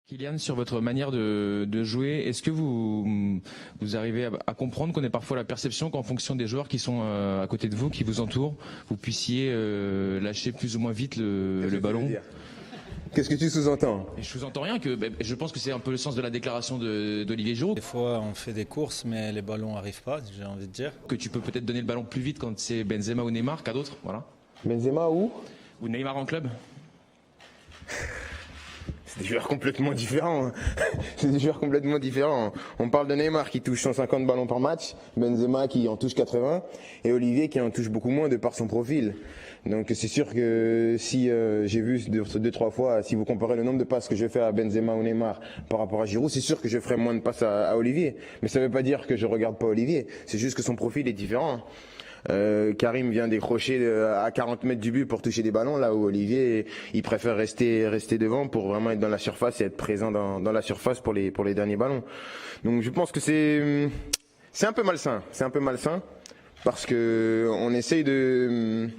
Kylian, sur votre manière de jouer, est-ce que vous arrivez à comprendre qu'on ait parfois la perception qu'en fonction des joueurs qui sont à côté de vous, qui vous entourent, vous puissiez lâcher plus ou moins vite le ballon? Qu'est-ce que tu sous-entends? Et je sous-entends rien, je pense que c'est un peu le sens de la déclaration d'Olivier Giroud. Des fois, on fait des courses, mais les ballons n'arrivent pas, j'ai envie de dire. Que tu peux peut-être donner le ballon plus vite quand c'est Benzema ou Neymar qu'à d'autres, voilà. Benzema ou Neymar en club. C'est des joueurs complètement différents. C'est des joueurs complètement différents. On parle de Neymar qui touche 150 ballons par match, Benzema qui en touche 80 et Olivier qui en touche beaucoup moins de par son profil. Donc c'est sûr que si j'ai vu deux, trois fois, si vous comparez le nombre de passes que je fais à Benzema ou Neymar par rapport à Giroud, c'est sûr que je ferai moins de passes à Olivier. Mais ça ne veut pas dire que je regarde pas Olivier. C'est juste que son profil est différent. Karim vient décrocher à 40 mètres du but pour toucher des ballons, là où Olivier il préfère rester devant pour vraiment être dans la surface et être présent dans la surface pour les derniers ballons. Donc je pense que c'est un peu malsain, parce que on essaye de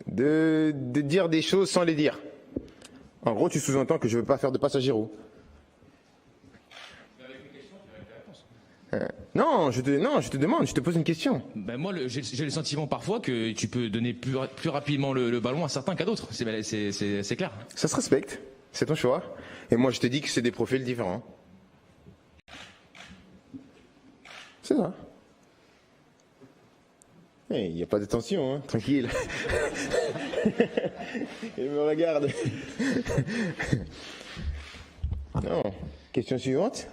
dire des choses sans les dire. En gros, tu sous-entends que je veux pas faire de passe à Giroud. Non, je te demande, je te pose une question. Ben moi, j'ai le sentiment parfois que tu peux donner plus rapidement le ballon à certains qu'à d'autres. C'est clair. Ça se respecte, c'est ton choix. Et moi, je te dis que c'est des profils différents. C'est ça. Il n'y a pas de tension, hein, tranquille. Il me regarde. Non. Question suivante.